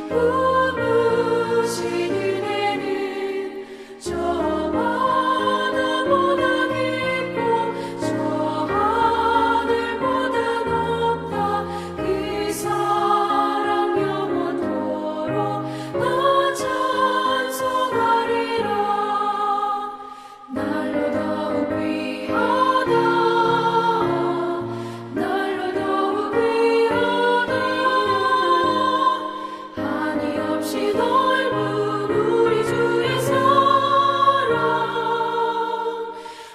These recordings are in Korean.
부으신 은혜는 저마다보다 깊고 저 하늘보다 높다. 그 사랑 영원토록 나 찬송하리라. 날로 더욱 귀하다. 날로 더욱 귀하다. 한이 없이 넓은 우리 주의 사랑.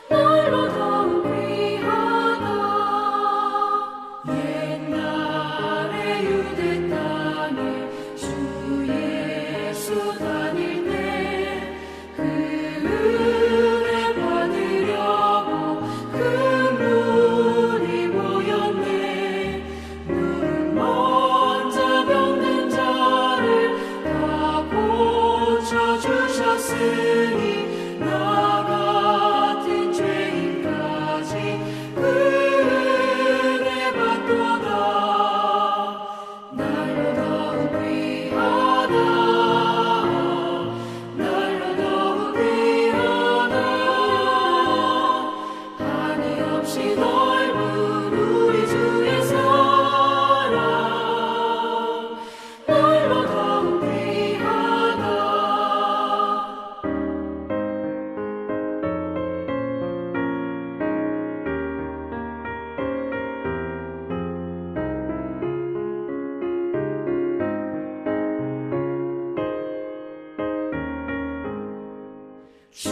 날로 더욱 귀하다. 옛날에 유대 땅에 주 예수 다닐 때 그 은혜 받으려고 큰 눈이 모였네. 눈 먼저 병든 자를 다 고쳐주셨으니 나 같은 죄인까지 그 은혜 받도다. 날로 더욱 귀하다. 날로 더욱 귀하다. 한이 없이 넓은 우리 주의 사랑. 날로 더욱 귀하다. 주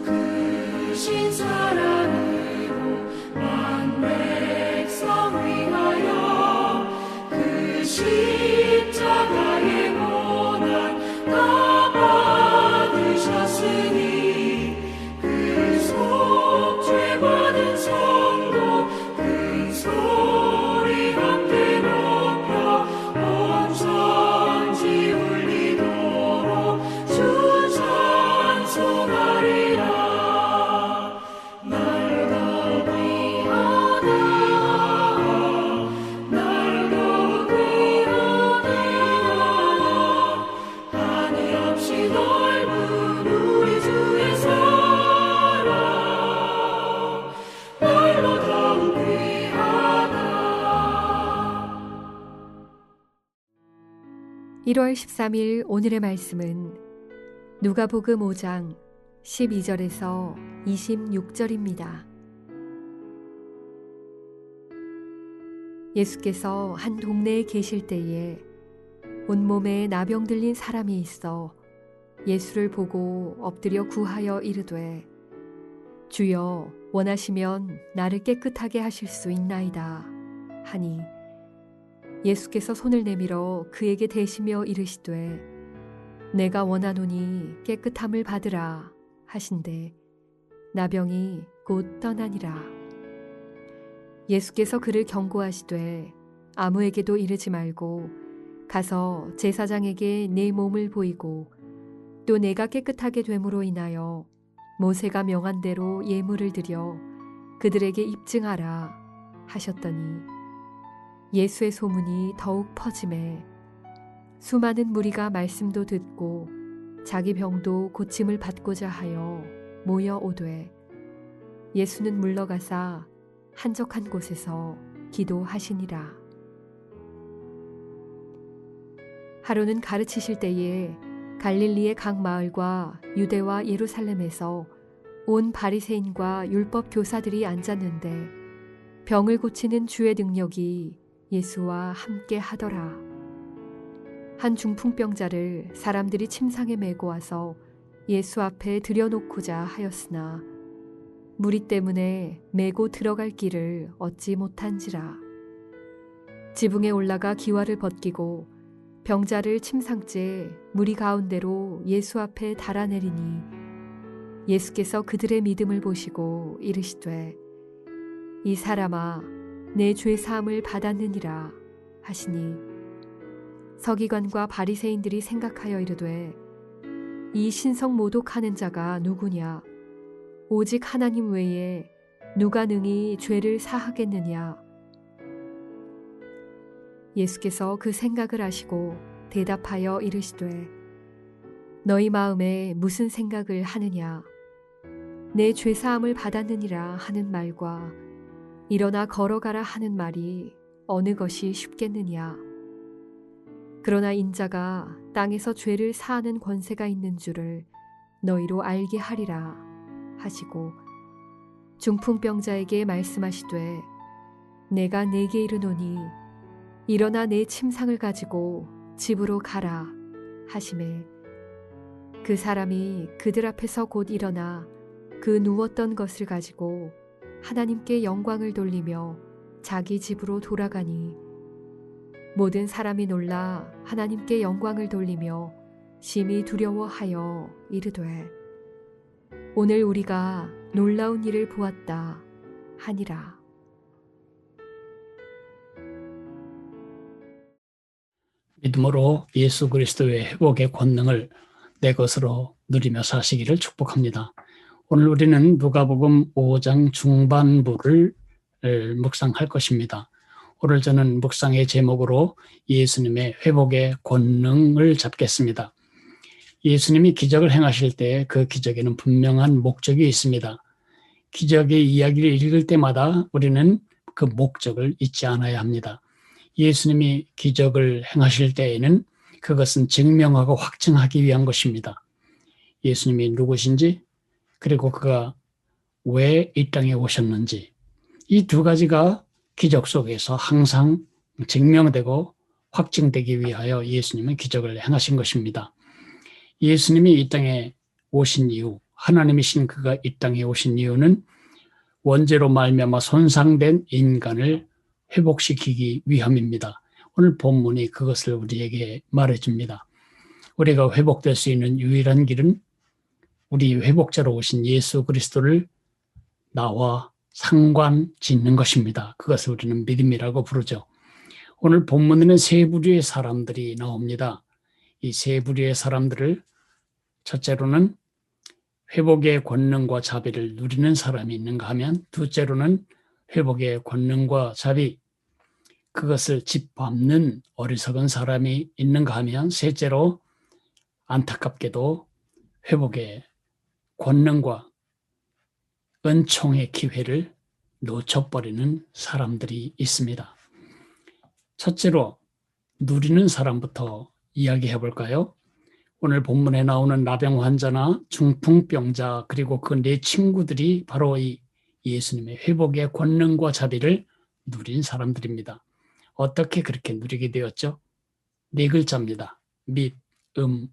크신 사랑으로 만 백성 위하여 그 십자가의 고난 다 받으셨으니 그 속죄 받은 성도 큰 소리 함께 높여 온 천지 울리도록 주 찬송하리라. 날로 더욱 귀하다. 날로 더욱 귀하다. 한이 없이 넓은 우리 주의 사랑. 날로 더욱 귀하다. 1월 13일 오늘의 말씀은 누가복음 5장 12절에서 26절입니다. 예수께서 한 동네에 계실 때에 온몸에 나병 들린 사람이 있어 예수를 보고 엎드려 구하여 이르되 주여 원하시면 나를 깨끗하게 하실 수 있나이다 하니 예수께서 손을 내밀어 그에게 대시며 이르시되 내가 원하노니 깨끗함을 받으라 하신대 나병이 곧 떠나니라. 예수께서 그를 경고하시되 아무에게도 이르지 말고 가서 제사장에게 내 몸을 보이고 또 내가 깨끗하게 됨으로 인하여 모세가 명한 대로 예물을 드려 그들에게 입증하라 하셨더니 예수의 소문이 더욱 퍼지매 수많은 무리가 말씀도 듣고 자기 병도 고침을 받고자 하여 모여 오되 예수는 물러가사 한적한 곳에서 기도하시니라. 하루는 가르치실 때에 갈릴리의 각 마을과 유대와 예루살렘에서 온 바리새인과 율법 교사들이 앉았는데 병을 고치는 주의 능력이 예수와 함께 하더라. 한 중풍병자를 사람들이 침상에 메고 와서 예수 앞에 들여놓고자 하였으나 무리 때문에 메고 들어갈 길을 얻지 못한지라. 지붕에 올라가 기와를 벗기고 병자를 침상째 무리 가운데로 예수 앞에 달아내리니 예수께서 그들의 믿음을 보시고 이르시되 이 사람아 내 죄 사함을 받았느니라 하시니 서기관과 바리새인들이 생각하여 이르되 이 신성 모독하는 자가 누구냐 오직 하나님 외에 누가 능히 죄를 사하겠느냐. 예수께서 그 생각을 아시고 대답하여 이르시되 너희 마음에 무슨 생각을 하느냐 내 죄사함을 받았느니라 하는 말과 일어나 걸어가라 하는 말이 어느 것이 쉽겠느냐 그러나 인자가 땅에서 죄를 사하는 권세가 있는 줄을 너희로 알게 하리라 하시고 중풍병자에게 말씀하시되 내가 네게 이르노니 일어나 내 침상을 가지고 집으로 가라 하시매 그 사람이 그들 앞에서 곧 일어나 그 누웠던 것을 가지고 하나님께 영광을 돌리며 자기 집으로 돌아가니 모든 사람이 놀라 하나님께 영광을 돌리며 심히 두려워하여 이르되 오늘 우리가 놀라운 일을 보았다 하니라. 믿음으로 예수 그리스도의 회복의 권능을 내 것으로 누리며 사시기를 축복합니다. 오늘 우리는 누가복음 5장 중반부를 묵상할 것입니다. 오늘 저는 묵상의 제목으로 예수님의 회복의 권능을 잡겠습니다. 예수님이 기적을 행하실 때 그 기적에는 분명한 목적이 있습니다. 기적의 이야기를 읽을 때마다 우리는 그 목적을 잊지 않아야 합니다. 예수님이 기적을 행하실 때에는 그것은 증명하고 확증하기 위한 것입니다. 예수님이 누구신지 그리고 그가 왜 이 땅에 오셨는지 이 두 가지가 기적 속에서 항상 증명되고 확증되기 위하여 예수님은 기적을 행하신 것입니다. 예수님이 이 땅에 오신 이유, 하나님이신 그가 이 땅에 오신 이유는 원죄로 말미암아 손상된 인간을 회복시키기 위함입니다. 오늘 본문이 그것을 우리에게 말해줍니다. 우리가 회복될 수 있는 유일한 길은 우리 회복자로 오신 예수 그리스도를 나와 상관 짓는 것입니다. 그것을 우리는 믿음이라고 부르죠. 오늘 본문에는 세 부류의 사람들이 나옵니다. 이 세 부류의 사람들을 첫째로는 회복의 권능과 자비를 누리는 사람이 있는가 하면 둘째로는 회복의 권능과 자비 그것을 짓밟는 어리석은 사람이 있는가 하면 셋째로 안타깝게도 회복의 권능과 은총의 기회를 놓쳐버리는 사람들이 있습니다. 첫째로 누리는 사람부터 이야기해 볼까요? 오늘 본문에 나오는 나병 환자나 중풍병자 그리고 그 네 친구들이 바로 이 예수님의 회복의 권능과 자비를 누린 사람들입니다. 어떻게 그렇게 누리게 되었죠? 네 글자입니다. 믿음으로.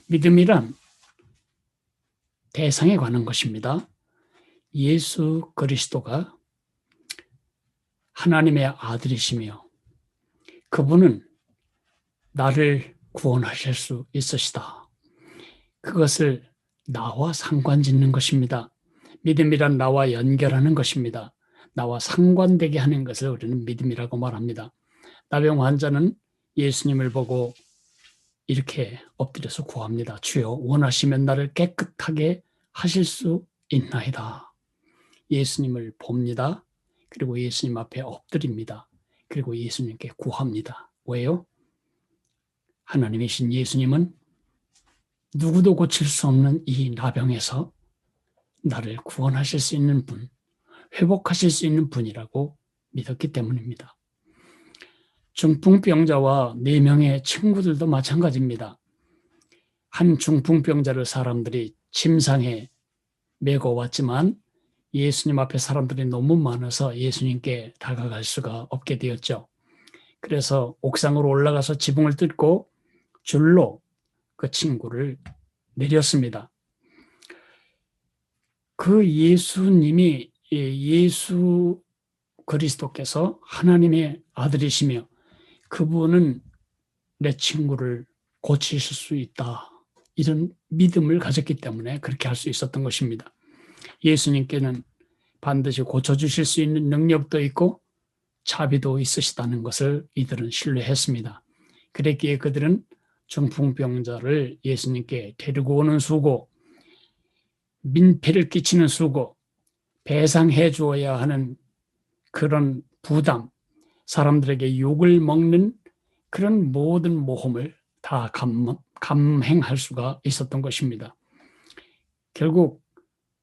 믿음이란 대상에 관한 것입니다. 예수 그리스도가 하나님의 아들이시며 그분은 나를 구원하실 수 있으시다. 그것을 나와 상관짓는 것입니다. 믿음이란 나와 연결하는 것입니다. 나와 상관되게 하는 것을 우리는 믿음이라고 말합니다. 나병 환자는 예수님을 보고 이렇게 엎드려서 구합니다. 주여 원하시면 나를 깨끗하게 하실 수 있나이다. 예수님을 봅니다. 그리고 예수님 앞에 엎드립니다. 그리고 예수님께 구합니다. 왜요? 하나님이신 예수님은 누구도 고칠 수 없는 이 나병에서 나를 구원하실 수 있는 분, 회복하실 수 있는 분이라고 믿었기 때문입니다. 중풍병자와 4명의 친구들도 마찬가지입니다. 한 중풍병자를 사람들이 침상에 메고 왔지만 예수님 앞에 사람들이 너무 많아서 예수님께 다가갈 수가 없게 되었죠. 그래서 옥상으로 올라가서 지붕을 뜯고 줄로 그 친구를 내렸습니다. 그 예수님이 예수 그리스도께서 하나님의 아들이시며 그분은 내 친구를 고치실 수 있다. 이런 믿음을 가졌기 때문에 그렇게 할 수 있었던 것입니다. 예수님께는 반드시 고쳐주실 수 있는 능력도 있고 자비도 있으시다는 것을 이들은 신뢰했습니다. 그랬기에 그들은 중풍병자를 예수님께 데리고 오는 수고, 민폐를 끼치는 수고, 배상해 주어야 하는 그런 부담, 사람들에게 욕을 먹는 그런 모든 모험을 다 감행할 수가 있었던 것입니다. 결국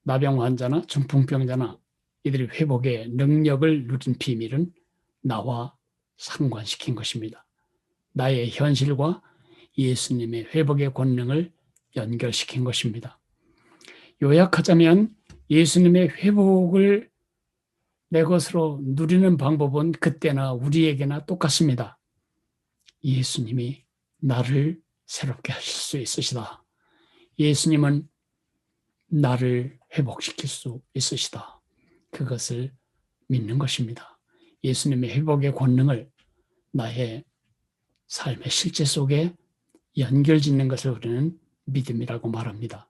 나병 환자나 중풍병자나 이들이 회복의 능력을 누린 비밀은 나와 상관시킨 것입니다. 나의 현실과 예수님의 회복의 권능을 연결시킨 것입니다. 요약하자면 예수님의 회복을 내 것으로 누리는 방법은 그때나 우리에게나 똑같습니다. 예수님이 나를 새롭게 하실 수 있으시다. 예수님은 나를 회복시킬 수 있으시다. 그것을 믿는 것입니다. 예수님의 회복의 권능을 나의 삶의 실제 속에 연결짓는 것을 우리는 믿음이라고 말합니다.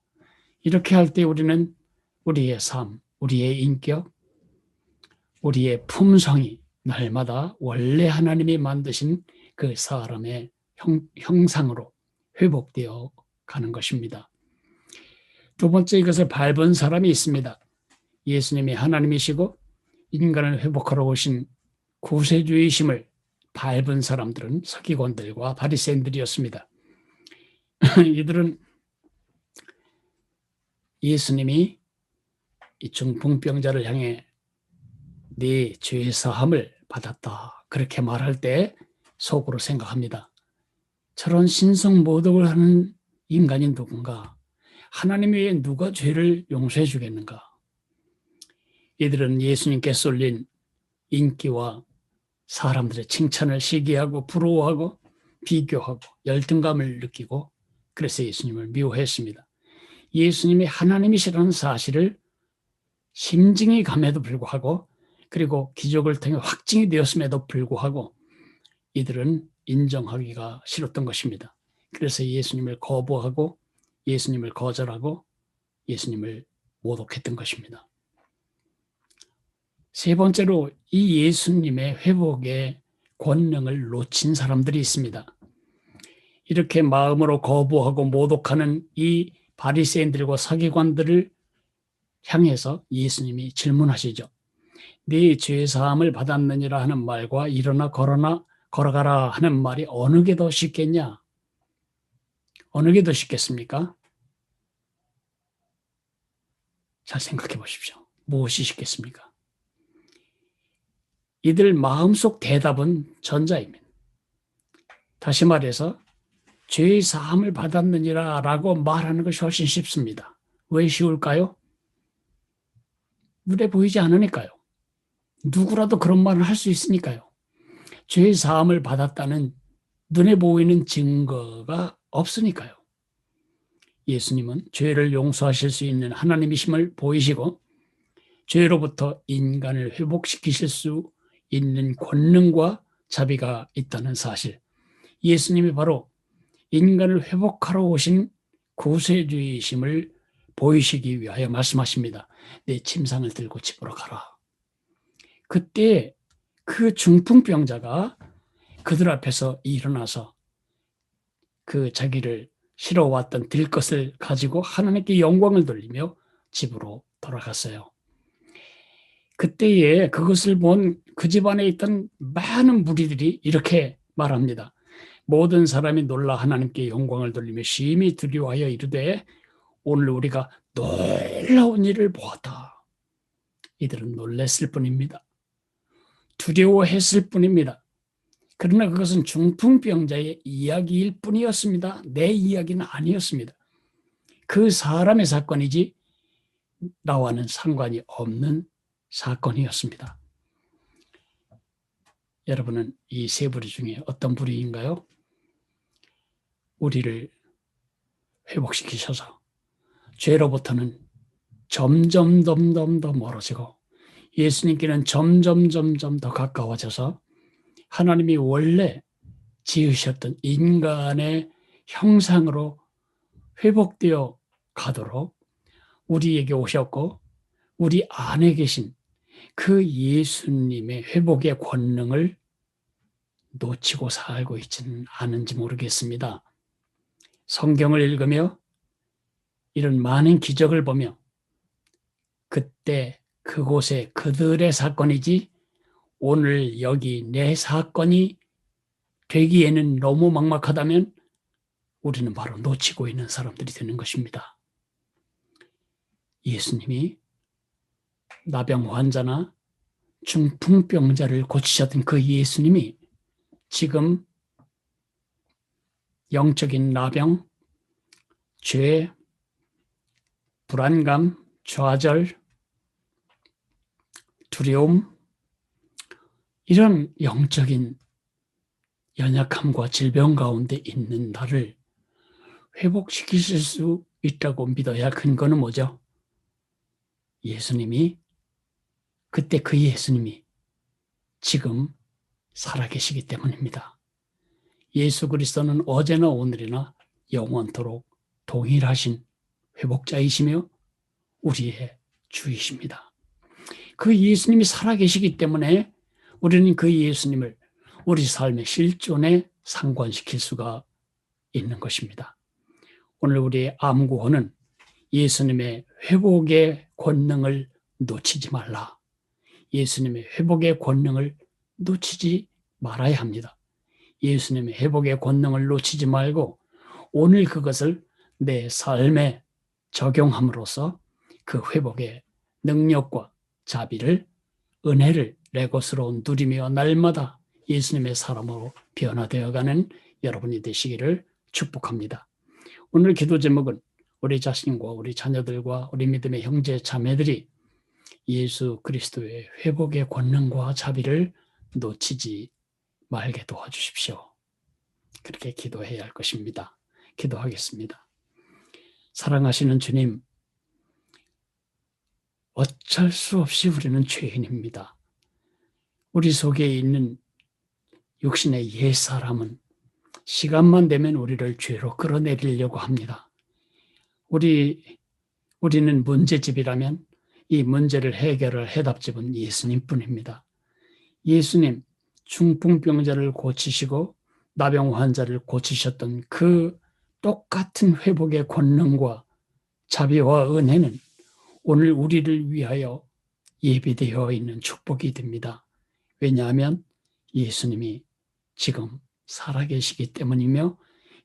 이렇게 할 때 우리는 우리의 삶, 우리의 인격, 우리의 품성이 날마다 원래 하나님이 만드신 그 사람의 형상으로 회복되어 가는 것입니다. 두 번째, 이것을 밟은 사람이 있습니다. 예수님이 하나님이시고 인간을 회복하러 오신 구세주이심을 밟은 사람들은 서기관들과 바리새인들이었습니다. 이들은 예수님이 이 중풍병자를 향해 네 죄 사함을 받았다 그렇게 말할 때 속으로 생각합니다. 저런 신성모독을 하는 인간이 누군가? 하나님 외에 누가 죄를 용서해 주겠는가? 이들은 예수님께 쏠린 인기와 사람들의 칭찬을 시기하고 부러워하고 비교하고 열등감을 느끼고 그래서 예수님을 미워했습니다. 예수님이 하나님이시라는 사실을 심증이 감에도 불구하고 그리고 기적을 통해 확증이 되었음에도 불구하고 이들은 인정하기가 싫었던 것입니다. 그래서 예수님을 거부하고 예수님을 거절하고 예수님을 모독했던 것입니다. 세 번째로 이 예수님의 회복의 권능을 놓친 사람들이 있습니다. 이렇게 마음으로 거부하고 모독하는 이 바리새인들과 서기관들을 향해서 예수님이 질문하시죠. 네 죄 사함을 받았느니라 하는 말과 일어나 걸어가라 하는 말이 어느 게 더 쉽겠냐? 어느 게 더 쉽겠습니까? 잘 생각해 보십시오. 무엇이 쉽겠습니까? 이들 마음속 대답은 전자입니다. 다시 말해서 죄 사함을 받았느니라 라고 말하는 것이 훨씬 쉽습니다. 왜 쉬울까요? 눈에 보이지 않으니까요. 누구라도 그런 말을 할 수 있으니까요. 죄 사함을 받았다는 눈에 보이는 증거가 없으니까요. 예수님은 죄를 용서하실 수 있는 하나님이심을 보이시고 죄로부터 인간을 회복시키실 수 있는 권능과 자비가 있다는 사실, 예수님이 바로 인간을 회복하러 오신 구세주이심을 보이시기 위하여 말씀하십니다. 내 침상을 들고 집으로 가라. 그때 그 중풍병자가 그들 앞에서 일어나서 그 자기를 실어왔던 들것을 가지고 하나님께 영광을 돌리며 집으로 돌아갔어요. 그때에 그것을 본 그 집안에 있던 많은 무리들이 이렇게 말합니다. 모든 사람이 놀라 하나님께 영광을 돌리며 심히 두려워하여 이르되 오늘 우리가 놀라운 일을 보았다. 이들은 놀랐을 뿐입니다. 두려워했을 뿐입니다. 그러나 그것은 중풍병자의 이야기일 뿐이었습니다. 내 이야기는 아니었습니다. 그 사람의 사건이지 나와는 상관이 없는 사건이었습니다. 여러분은 이 세 부류 중에 어떤 부류인가요? 우리를 회복시키셔서 죄로부터는 점점 더 멀어지고 예수님께는 점점 더 가까워져서 하나님이 원래 지으셨던 인간의 형상으로 회복되어 가도록 우리에게 오셨고 우리 안에 계신 그 예수님의 회복의 권능을 놓치고 살고 있지는 않은지 모르겠습니다. 성경을 읽으며 이런 많은 기적을 보며 그때 그곳에 그들의 사건이지 오늘 여기 내 사건이 되기에는 너무 막막하다면 우리는 바로 놓치고 있는 사람들이 되는 것입니다. 예수님이 나병 환자나 중풍병자를 고치셨던 그 예수님이 지금 영적인 나병, 죄, 불안감, 좌절, 두려움, 이런 영적인 연약함과 질병 가운데 있는 나를 회복시키실 수 있다고 믿어야 할 근거는 뭐죠? 예수님이, 그때 그 예수님이 지금 살아계시기 때문입니다. 예수 그리스도는 어제나 오늘이나 영원토록 동일하신 회복자이시며 우리의 주이십니다. 그 예수님이 살아계시기 때문에 우리는 그 예수님을 우리 삶의 실존에 상관시킬 수가 있는 것입니다. 오늘 우리의 암구호는 예수님의 회복의 권능을 놓치지 말라. 예수님의 회복의 권능을 놓치지 말아야 합니다. 예수님의 회복의 권능을 놓치지 말고 오늘 그것을 내 삶에 적용함으로써 그 회복의 능력과 자비를, 은혜를 내 것으로 누리며 날마다 예수님의 사람으로 변화되어가는 여러분이 되시기를 축복합니다. 오늘 기도 제목은 우리 자신과 우리 자녀들과 우리 믿음의 형제 자매들이 예수 그리스도의 회복의 권능과 자비를 놓치지 말게 도와주십시오. 그렇게 기도해야 할 것입니다. 기도하겠습니다. 사랑하시는 주님, 어쩔 수 없이 우리는 죄인입니다. 우리 속에 있는 육신의 옛사람은 시간만 되면 우리를 죄로 끌어내리려고 합니다. 우리는 문제집이라면 이 문제를 해결할 해답집은 예수님뿐입니다. 예수님, 중풍병자를 고치시고 나병 환자를 고치셨던 그 똑같은 회복의 권능과 자비와 은혜는 오늘 우리를 위하여 예비되어 있는 축복이 됩니다. 왜냐하면 예수님이 지금 살아계시기 때문이며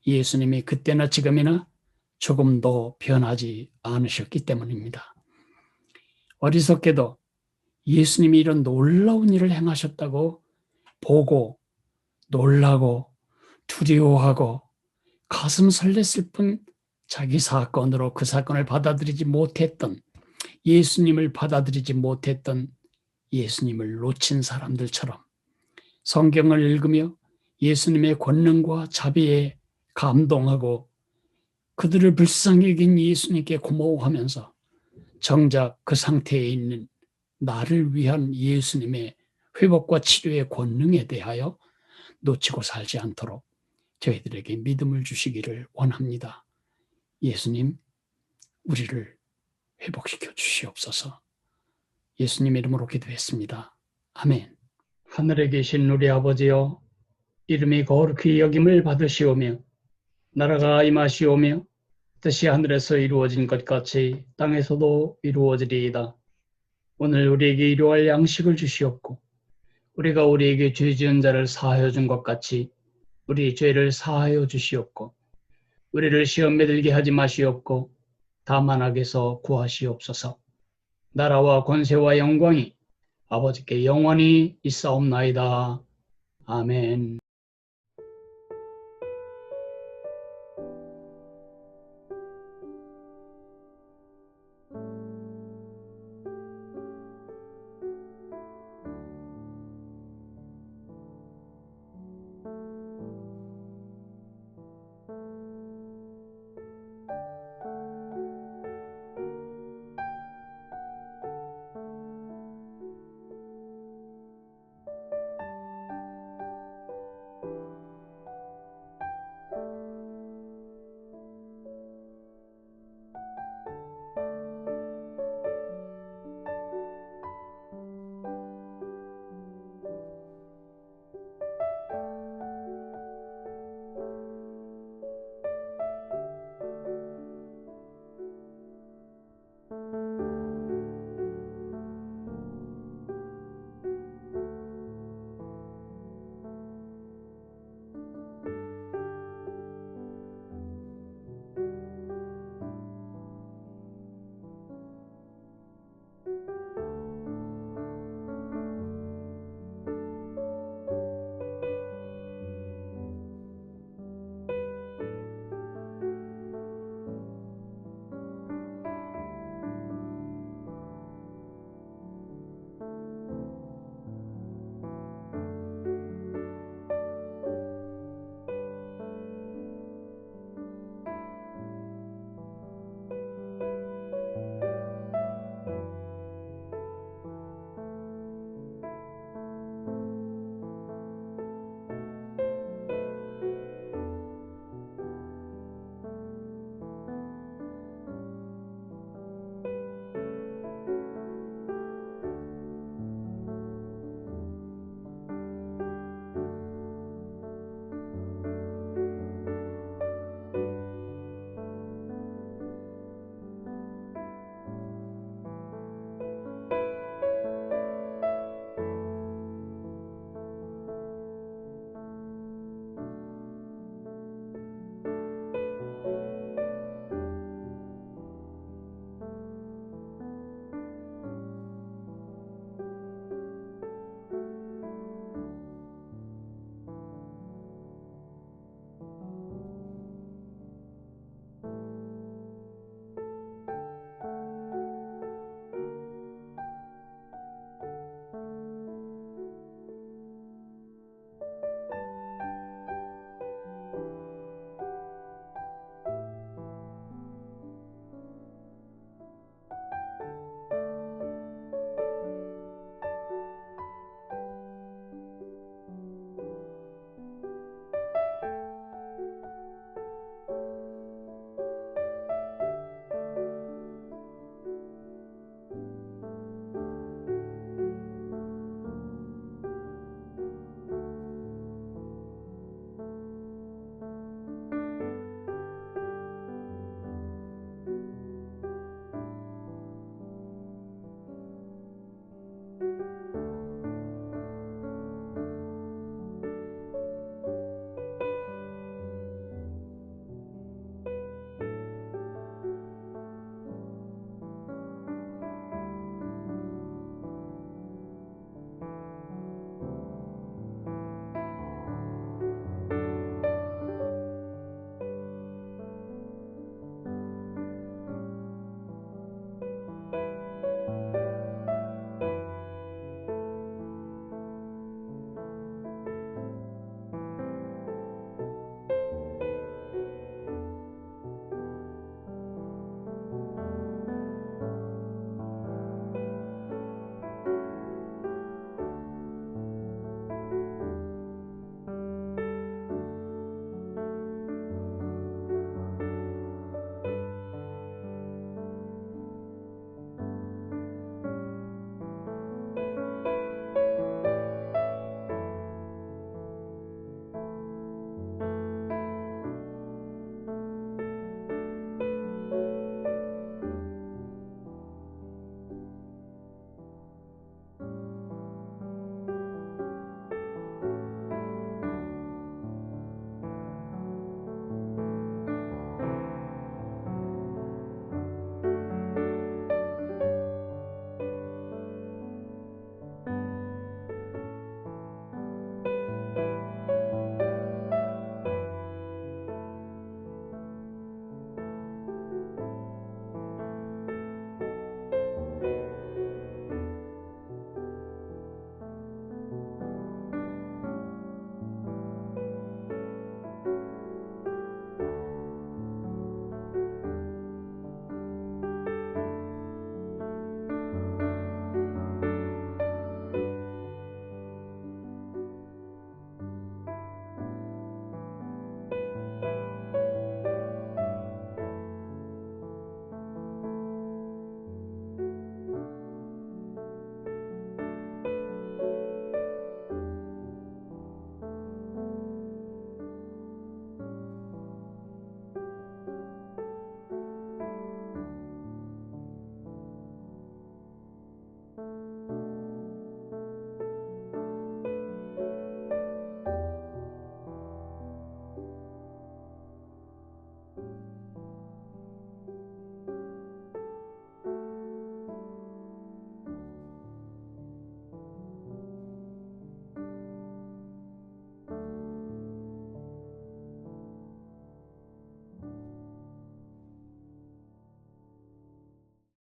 예수님이 그때나 지금이나 조금도 변하지 않으셨기 때문입니다. 어리석게도 예수님이 이런 놀라운 일을 행하셨다고 보고 놀라고 두려워하고 가슴 설렜을 뿐 자기 사건으로 그 사건을 받아들이지 못했던, 예수님을 받아들이지 못했던 예수님을 놓친 사람들처럼 성경을 읽으며 예수님의 권능과 자비에 감동하고 그들을 불쌍히 여긴 예수님께 고마워하면서 정작 그 상태에 있는 나를 위한 예수님의 회복과 치료의 권능에 대하여 놓치고 살지 않도록 저희들에게 믿음을 주시기를 원합니다. 예수님, 우리를 회복시켜 주시옵소서. 예수님 이름으로 기도했습니다. 아멘. 하늘에 계신 우리 아버지여, 이름이 거룩히 여김을 받으시오며 나라가 임하시오며 뜻이 하늘에서 이루어진 것 같이 땅에서도 이루어지리이다. 오늘 우리에게 일용할 양식을 주시옵고 우리가 우리에게 죄 지은 자를 사하여 준 것 같이 우리 죄를 사하여 주시옵고 우리를 시험에 들게 하지 마시옵고 다만 악에서 구하시옵소서. 나라와 권세와 영광이 아버지께 영원히 있사옵나이다. 아멘.